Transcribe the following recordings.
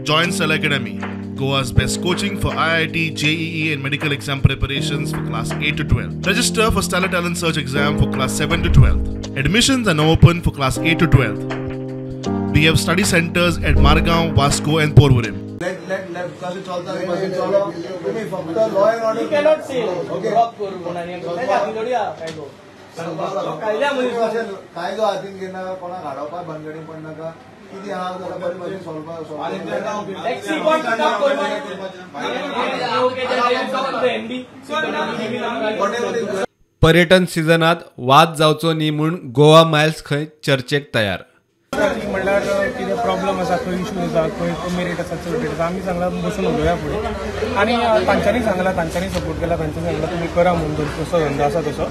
Join Cell Academy, Goa's best coaching for IIT, JEE and medical exam preparations for class 8 to 12. Register for Stellar Talent Search exam for class 7 to 12. Admissions are now open for class 8 to 12. We have study centers at Margaon, Vasco and Porvorim. You cannot say पर्यटन सिजनात वाद जावचो न्ही म्हूण Goa Miles खंय चर्चेक तयार. म्हणल्यार कितें प्रॉब्लम आसा खंय इश्यू आसा खंय कमी रेट आसा चड रेट आसा आमी सांगला बसून उलोवया फुडें आनी तांच्यांनी सांगला तांच्यांनी सपोर्ट केला तांच्यांनी सांगला तुमी करा म्हणून जसो धंदो आसा तसो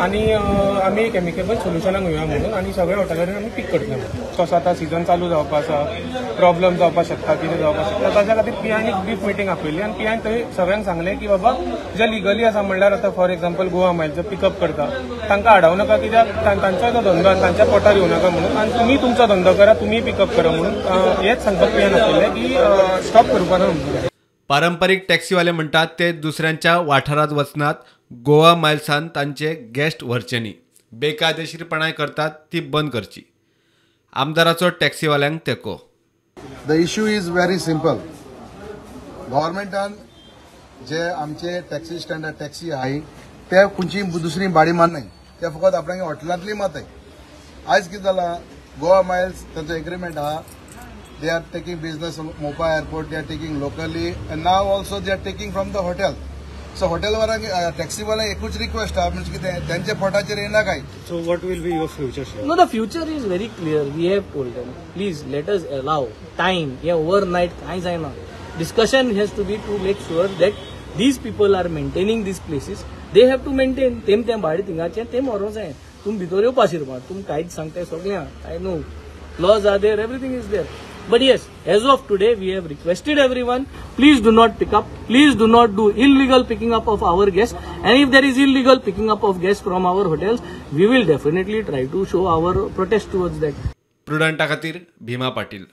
आनी आमी एक एमिकेबल सोल्युशनाक येवया म्हणून आनी सगळ्या हॉटेलांनी आमी पीक करतले म्हणून तसो आतां सिजन चालू जावपा आसा प्रॉब्लम जावपाक शकता कितें जावपाक शकता ताच्या खातीर पिआयनी ब्रीफ मिटींग आपयली आनी पिआयन थंय सगळ्यांक सांगलें की बाबा जे लिगली आसा म्हणल्यार आतां for example Goa Miles pickup करता तांकां आडाव नाका कित्याक तांचो जो धंदो आसा तांच्या पोटार येवं नाका म्हणून आनी तुमी तुमचो धंदो करा तुमी पिकअप करा म्हणून हेच सांगपाक पिआयन आपयलें की स्टॉप करपाना म्हणून. पारंपरीक टॅक्सीवाले म्हणटात ते दुसऱ्यांच्या वाठारात वचनात गोवा मायल्सान तांचे गेस्ट व्हरचे न्ही. बेकायदेशीरपणाय करतात ती बंद करची. आमदाराचो टॅक्सीवाल्यांक तेको. The issue is very simple. गव्हर्मेंटान जे आमचे टॅक्सी स्टँडार टॅक्सी आहे ते खंयची दुसरी भाडी मारनाय ते फकत आपल्या हॉटेलांतली माताय. आयज कितें जाला गोवा मायल्स तांचो एग्रीमेंट आहा they are taking business Mopa airport, they are taking locally and now also they are taking from the hotel. So hotel वाला taxi वाला एकूच request आहे म्हणजे की त्यांच्या पोटाचेर येना काय. So what will be your future? No, the future is very clear. We have told them, please let us allow time. Yeah, overnight कांय जायना. Discussion has to be to make sure that these people are maintaining these places. They have to maintain. तेम भाडे थिंगाचे तेम व्हरों जाय. तुम भितर येवपाची रे तुम कांयच सांगताय सगळ्यांक. I know laws are there, everything is there. But yes, as of today, we have requested everyone, please do not pick up, please do not do illegal picking up of our guests. And if there is illegal picking up of guests from our hotels, we will definitely try to show our protest towards that. प्रुडंटा खातीर भीमा पाटील.